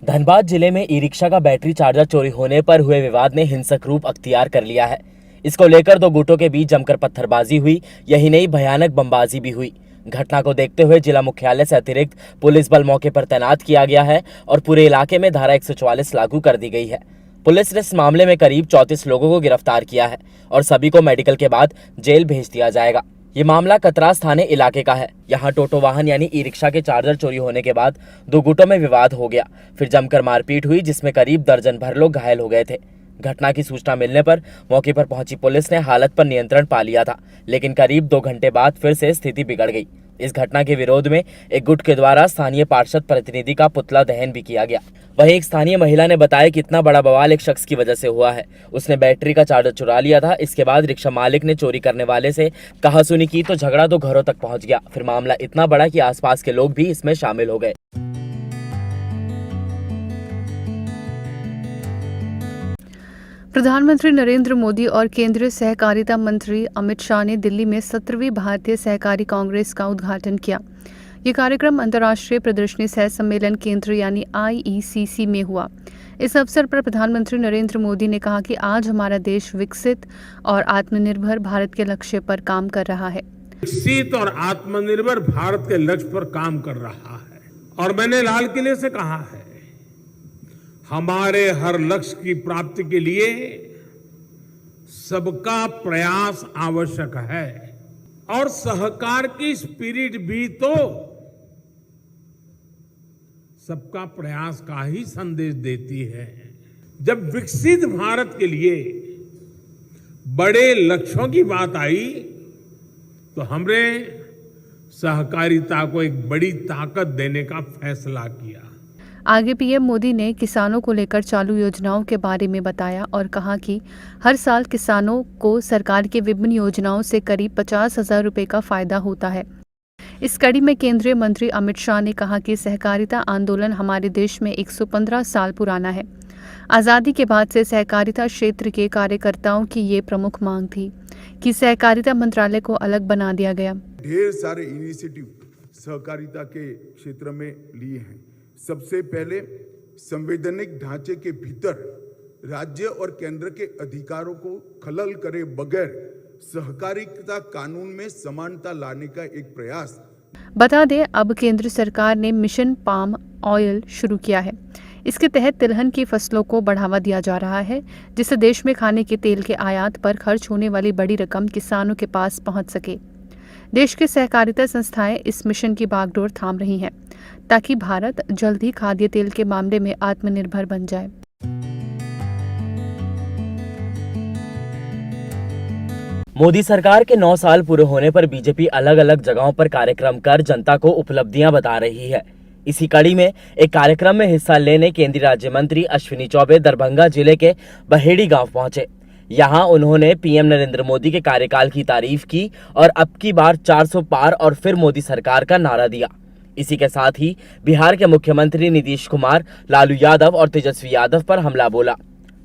धनबाद जिले में e rickshaw का बैटरी चार्जर चोरी होने पर हुए विवाद ने हिंसक रूप अख्तियार कर लिया है। इसको लेकर दो गुटों के बीच जमकर पत्थरबाजी हुई, यही नहीं भयानक बमबाजी भी हुई। घटना को देखते हुए जिला मुख्यालय से अतिरिक्त पुलिस बल मौके पर तैनात किया गया है और पूरे इलाके में धारा 144 लागू कर दी गई है। पुलिस ने इस मामले में करीब 34 लोगों को गिरफ्तार किया है और सभी को मेडिकल के बाद जेल भेज दिया जाएगा। ये मामला कतरास थाने इलाके का है। यहाँ टोटो वाहन यानी ई रिक्शा के चार्जर चोरी होने के बाद दो गुटों में विवाद हो गया, फिर जमकर मारपीट हुई जिसमें करीब दर्जन भर लोग घायल हो गए थे। घटना की सूचना मिलने पर मौके पर पहुंची पुलिस ने हालत पर नियंत्रण पा लिया था, लेकिन करीब 2 घंटे बाद फिर से स्थिति बिगड़ गई। इस घटना के विरोध में एक गुट के द्वारा स्थानीय पार्षद प्रतिनिधि का पुतला दहन भी किया गया। वहीं एक स्थानीय महिला ने बताया कि इतना बड़ा बवाल एक शख्स की वजह से हुआ है। उसने बैटरी का चार्जर चुरा लिया था। इसके बाद रिक्शा मालिक ने चोरी करने वाले से कहासुनी की तो झगड़ा तो घरों तक पहुंच गया। फिर मामला इतना बड़ा कि आसपास के लोग भी इसमें शामिल हो गए। प्रधानमंत्री नरेंद्र मोदी और केंद्रीय सहकारिता मंत्री अमित शाह ने दिल्ली में 17वीं भारतीय सहकारी कांग्रेस का उद्घाटन किया। ये कार्यक्रम अंतर्राष्ट्रीय प्रदर्शनी सह सम्मेलन केंद्र यानी IECC में हुआ। इस अवसर पर प्रधानमंत्री नरेंद्र मोदी ने कहा कि आज हमारा देश विकसित और आत्मनिर्भर भारत के लक्ष्य पर काम कर रहा है। विकसित और आत्मनिर्भर भारत के लक्ष्य पर काम कर रहा है और मैंने लाल किले से कहा है, हमारे हर लक्ष्य की प्राप्ति के लिए सबका प्रयास आवश्यक है और सहकार की स्पिरिट भी तो सबका प्रयास का ही संदेश देती है। जब विकसित भारत के लिए बड़े लक्ष्यों की बात आई तो हमने सहकारिता को एक बड़ी ताकत देने का फैसला किया। आगे पीएम मोदी ने किसानों को लेकर चालू योजनाओं के बारे में बताया और कहा कि हर साल किसानों को सरकार की विभिन्न योजनाओं से करीब 50,000 रुपये का फायदा होता है। इस कड़ी में केंद्रीय मंत्री अमित शाह ने कहा कि सहकारिता आंदोलन हमारे देश में 115 साल पुराना है। आज़ादी के बाद से सहकारिता क्षेत्र के कार्यकर्ताओं की ये प्रमुख मांग थी कि सहकारिता मंत्रालय को अलग बना दिया गया। ढेर सारे इनिशिएटिव सहकारिता के क्षेत्र में लिए हैं। सबसे पहले संवैधानिक ढांचे के भीतर राज्य और केंद्र के अधिकारों को खलल करे बगैर सहकारिता कानून में समानता लाने का एक प्रयास। बता दें, अब केंद्र सरकार ने मिशन पाम ऑयल शुरू किया है। इसके तहत तिलहन की फसलों को बढ़ावा दिया जा रहा है, जिससे देश में खाने के तेल के आयात पर खर्च होने वाली बड़ी रकम किसानों के पास पहुंच सके। देश के सहकारिता संस्थाएं इस मिशन की बागडोर थाम रही हैं ताकि भारत जल्द ही खाद्य तेल के मामले में आत्मनिर्भर बन जाए। मोदी सरकार के 9 साल पूरे होने पर बीजेपी अलग अलग जगहों पर कार्यक्रम कर जनता को उपलब्धियां बता रही है। इसी कड़ी में एक कार्यक्रम में हिस्सा लेने केंद्रीय राज्य मंत्री अश्विनी चौबे दरभंगा जिले के बहेड़ी गांव पहुंचे। यहां उन्होंने पीएम नरेंद्र मोदी के कार्यकाल की तारीफ की और अब की बार 400 पार और फिर मोदी सरकार का नारा दिया। इसी के साथ ही बिहार के मुख्यमंत्री नीतीश कुमार, लालू यादव और तेजस्वी यादव पर हमला बोला।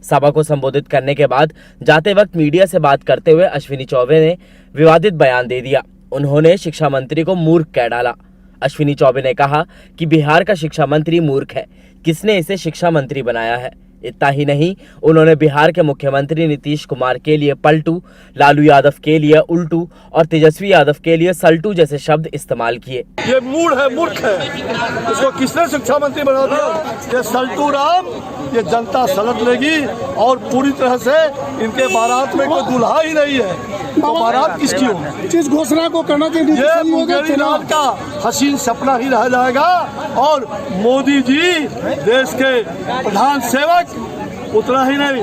सभा को संबोधित करने के बाद जाते वक्त मीडिया से बात करते हुए अश्विनी चौबे ने विवादित बयान दे दिया। उन्होंने शिक्षा मंत्री को मूर्ख कह डाला। अश्विनी चौबे ने कहा कि बिहार का शिक्षा मंत्री मूर्ख है, किसने इसे शिक्षा मंत्री बनाया है। इतना ही नहीं, उन्होंने बिहार के मुख्यमंत्री नीतीश कुमार के लिए पलटू, लालू यादव के लिए उल्टू और तेजस्वी यादव के लिए सल्टू जैसे शब्द इस्तेमाल किए। ये मूढ़ है, मूर्ख है, इसको किसने शिक्षा मंत्री बना दिया? ये सल्टू राम, ये जनता सलट लेगी और पूरी तरह से इनके बारात में कोई दुल्हा ही नहीं है तो बारात किसकी होगी? जिस घोषणा को करना चाहिए ये मुंगेरी लाल का हसीन सपना ही रह जाएगा और मोदी जी देश के प्रधान सेवक उतना ही नहीं,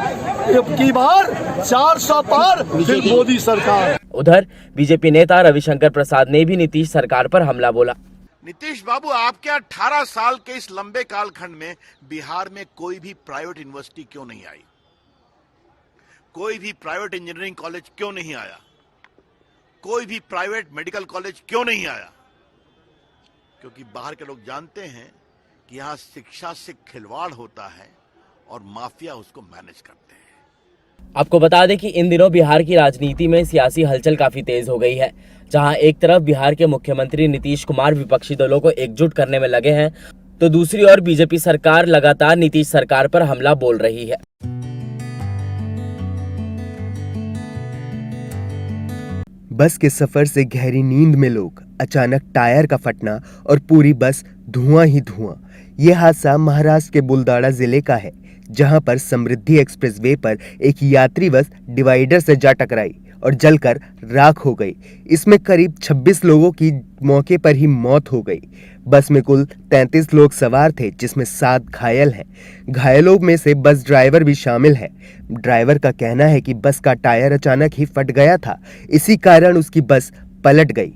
अब की बार 400 पार फिर मोदी सरकार। उधर बीजेपी नेता रविशंकर प्रसाद ने भी नीतीश सरकार पर हमला बोला। नीतीश बाबू, आपके 18 साल के इस लंबे कालखंड में बिहार में कोई भी प्राइवेट यूनिवर्सिटी क्यों नहीं आई? कोई भी प्राइवेट इंजीनियरिंग कॉलेज क्यों नहीं आया? कोई भी प्राइवेट मेडिकल कॉलेज क्यों नहीं आया? क्योंकि बाहर के लोग जानते हैं कि यहां शिक्षा से खिलवाड़ होता है और माफिया उसको मैनेज करते हैं। आपको बता दें कि इन दिनों बिहार की राजनीति में सियासी हलचल काफी तेज हो गई है, जहां एक तरफ बिहार के मुख्यमंत्री नीतीश कुमार विपक्षी दलों को एकजुट करने में लगे हैं, तो दूसरी ओर बीजेपी सरकार लगातार नीतीश सरकार पर हमला बोल रही है। बस के सफर से गहरी नींद में लोग, अचानक टायर का फटना और पूरी बस धुआं ही धुआं। ये हादसा महाराष्ट्र के बुलडाणा जिले का है, जहां पर समृद्धि एक्सप्रेसवे पर एक यात्री बस डिवाइडर से जा टकराई और जलकर राख हो गई। इसमें करीब 26 लोगों की मौके पर ही मौत हो गई। बस में कुल 33 लोग सवार थे, जिसमें 7 घायल हैं। घायलों में से बस ड्राइवर भी शामिल है। ड्राइवर का कहना है कि बस का टायर अचानक ही फट गया था, इसी कारण उसकी बस पलट गई।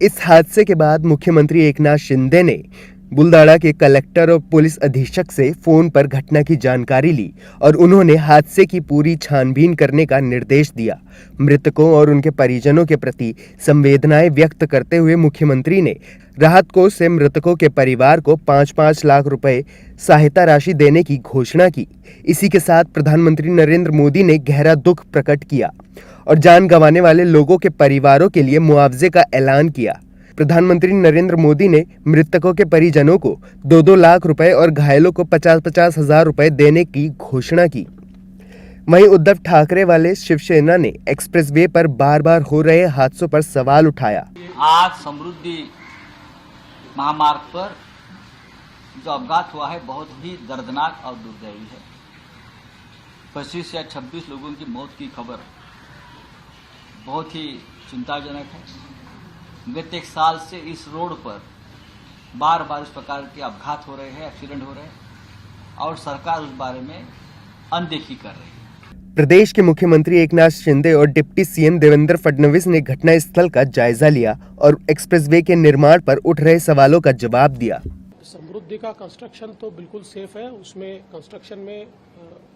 इस हादसे के बाद मुख्यमंत्री एकनाथ शिंदे ने बुलडाणा के कलेक्टर और पुलिस अधीक्षक से फोन पर घटना की जानकारी ली और उन्होंने हादसे की पूरी छानबीन करने का निर्देश दिया। मृतकों और उनके परिजनों के प्रति संवेदनाएं व्यक्त करते हुए मुख्यमंत्री ने राहत कोष से मृतकों के परिवार को 5-5 लाख रुपए सहायता राशि देने की घोषणा की। इसी के साथ प्रधानमंत्री नरेंद्र मोदी ने गहरा दुख प्रकट किया और जान गंवाने वाले लोगों के परिवारों के लिए मुआवजे का ऐलान किया। प्रधानमंत्री नरेंद्र मोदी ने मृतकों के परिजनों को 2-2 लाख रुपए और घायलों को 50-50 हजार रुपए देने की घोषणा की। वहीं उद्धव ठाकरे वाले शिवसेना ने एक्सप्रेसवे पर बार-बार हो रहे हादसों पर सवाल उठाया। आज समृद्धि महामार्ग पर जो अपघात हुआ है बहुत ही दर्दनाक और दुर्दैवी है। 25 या 26 लोगों की मौत की खबर बहुत ही चिंताजनक है। गत 1 साल से इस रोड पर बार बार इस प्रकार के अपघात हो रहे हैं, एक्सीडेंट हो रहे हैं और सरकार उस बारे में अनदेखी कर रही है। प्रदेश के मुख्यमंत्री एकनाथ शिंदे और डिप्टी सीएम देवेंद्र फडणवीस ने घटना स्थल का जायजा लिया और एक्सप्रेसवे के निर्माण पर उठ रहे सवालों का जवाब दिया। समृद्धि का कंस्ट्रक्शन तो बिल्कुल सेफ है, उसमें कंस्ट्रक्शन में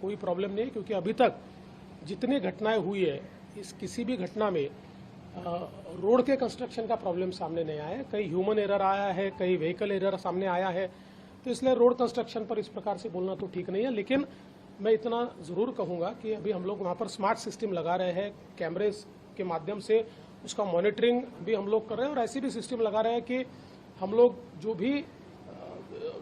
कोई प्रॉब्लम नहीं है, क्योंकि अभी तक जितनी घटनाएं हुई है इस किसी भी घटना में रोड के कंस्ट्रक्शन का प्रॉब्लम सामने नहीं आया है। कई ह्यूमन एरर आया है, कई व्हीकल एरर सामने आया है, तो इसलिए रोड कंस्ट्रक्शन पर इस प्रकार से बोलना तो ठीक नहीं है। लेकिन मैं इतना ज़रूर कहूँगा कि अभी हम लोग वहाँ पर स्मार्ट सिस्टम लगा रहे हैं, कैमरेज के माध्यम से उसका मॉनिटरिंग भी हम लोग कर रहे हैं और ऐसी भी सिस्टम लगा रहे हैं कि हम लोग जो भी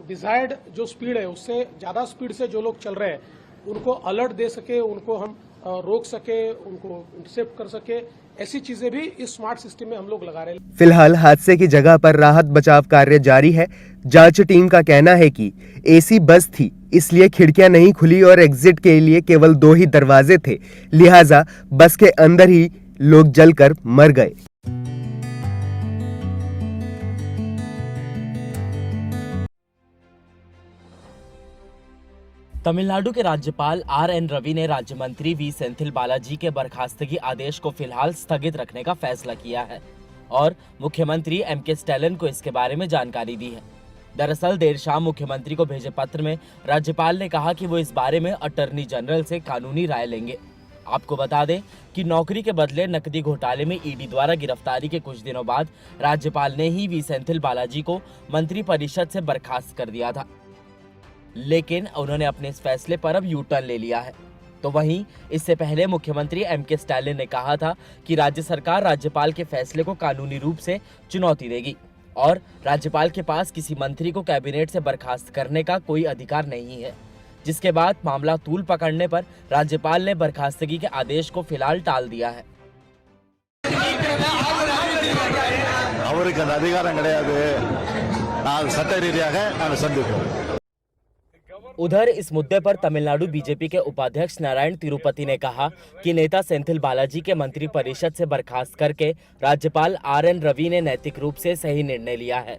डिजायर्ड जो स्पीड है उससे ज़्यादा स्पीड से जो लोग चल रहे हैं उनको अलर्ट दे सके, उनको हम रोक सके, उनको इंटरसेप्ट कर सके, ऐसी चीजें भी इस स्मार्ट सिस्टम में हम लोग लगा रहे हैं। फिलहाल हादसे की जगह पर राहत बचाव कार्य जारी है। जांच टीम का कहना है कि एसी बस थी, इसलिए खिड़कियां नहीं खुली और एग्जिट के लिए केवल 2 ही दरवाजे थे, लिहाजा बस के अंदर ही लोग जलकर मर गए। तमिलनाडु के राज्यपाल आर.एन. रवि ने राज्य मंत्री वी सेंथिल बालाजी के बर्खास्तगी आदेश को फिलहाल स्थगित रखने का फैसला किया है और मुख्यमंत्री एम.के. स्टैलिन को इसके बारे में जानकारी दी है। दरअसल देर शाम मुख्यमंत्री को भेजे पत्र में राज्यपाल ने कहा कि वो इस बारे में अटॉर्नी जनरल से कानूनी राय लेंगे। आपको बता दें कि नौकरी के बदले नकदी घोटाले में ईडी द्वारा गिरफ्तारी के कुछ दिनों बाद राज्यपाल ने ही वी सेंथिल बालाजी को मंत्रिपरिषद से बर्खास्त कर दिया था, लेकिन उन्होंने अपने इस फैसले पर अब यू टर्न ले लिया है। तो वहीं इससे पहले मुख्यमंत्री एम.के. स्टैलिन ने कहा था कि राज्य सरकार राज्यपाल के फैसले को कानूनी रूप से चुनौती देगी और राज्यपाल के पास किसी मंत्री को कैबिनेट से बर्खास्त करने का कोई अधिकार नहीं है, जिसके बाद मामला तूल पकड़ने पर राज्यपाल ने बर्खास्तगी के आदेश को फिलहाल टाल दिया है। उधर इस मुद्दे पर तमिलनाडु बीजेपी के उपाध्यक्ष नारायण तिरुपति ने कहा कि नेता सेंथिल बालाजी के मंत्रिपरिषद से बर्खास्त करके राज्यपाल आर.एन. रवि ने नैतिक रूप से सही निर्णय लिया है।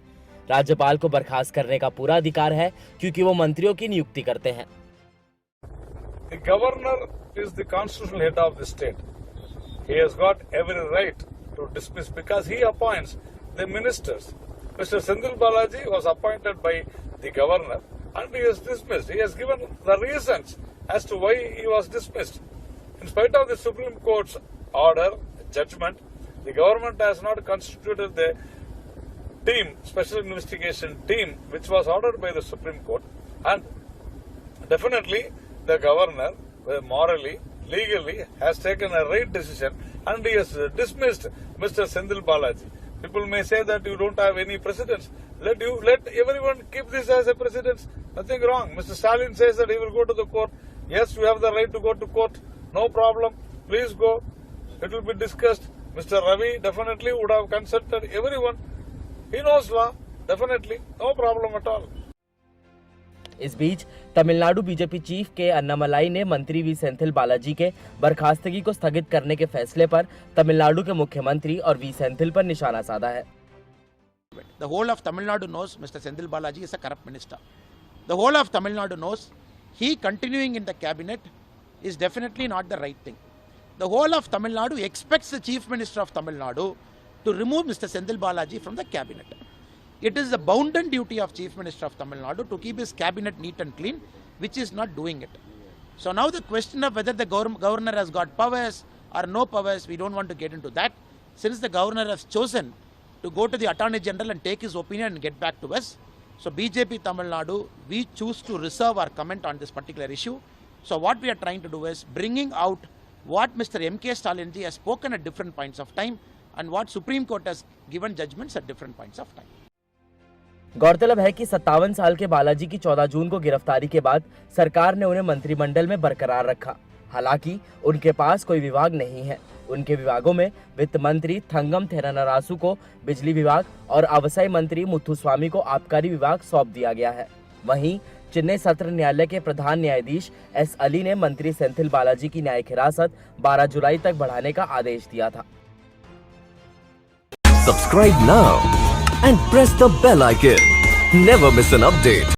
राज्यपाल को बर्खास्त करने का पूरा अधिकार है क्योंकि वो मंत्रियों की नियुक्ति करते हैं। The governor is the constitutional head of the state. He has got every right to dismiss because he appoints the ministers. Mr. Senthil Balaji was appointed by the governor and he is dismissed. He has given the reasons as to why he was dismissed. In spite of the Supreme Court's order, judgment, the government has not constituted the team, special investigation team, which was ordered by the Supreme Court, and definitely the governor, morally, legally, has taken a right decision and he has dismissed Mr. Senthil Balaji. People may say that you don't have any precedents. Let everyone keep this as a precedence. Nothing wrong. Mr. Stalin says that he will go to the court. Yes, you have the right to go to court. No problem. Please go. It will be discussed. Mr. Ravi definitely would have consulted everyone. He knows law. Definitely. No problem at all. इस बीच Tamil Nadu BJP chief के अन्नामलाई ने मंत्री we Senthil Balaji के बर्खास्तगी को स्थगित करने के फैसले पर तमिलनाडु के मुख्यमंत्री और वी सेंथिल पर निशाना साधा है। The whole of Tamil Nadu knows Mr. Senthil Balaji is a corrupt minister. The whole of Tamil Nadu knows he continuing in the cabinet is definitely not the right thing. The whole of Tamil Nadu expects the Chief Minister of Tamil Nadu to remove Mr. Senthil Balaji from the cabinet. It is the bounden duty of Chief Minister of Tamil Nadu to keep his cabinet neat and clean, which is not doing it. So now the question of whether the governor has got powers or no powers, we don't want to get into that. Since the governor has chosen to go to the Attorney General and take his opinion and get back to us, so BJP Tamil Nadu, we choose to reserve our comment on this particular issue. So what we are trying to do is bringing out what Mr. M.K. Stalin ji has spoken at different points of time and what Supreme Court has given judgments at different points of time. गौरतलब है कि 57 साल के बालाजी की 14 जून को गिरफ्तारी के बाद सरकार ने उन्हें मंत्रिमंडल में बरकरार रखा। हालांकि उनके पास कोई विभाग नहीं है। उनके विभागों में वित्त मंत्री थंगम थेरानरासु को बिजली विभाग और आवासीय मंत्री मुथुस्वामी को आबकारी विभाग सौंप दिया गया है। वहीं चेन्नई सत्र न्यायालय के प्रधान न्यायाधीश एस अली ने मंत्री सेंथिल बालाजी की न्यायिक हिरासत 12 जुलाई तक बढ़ाने का आदेश दिया था। Subscribe now and press the bell icon. Never miss an update.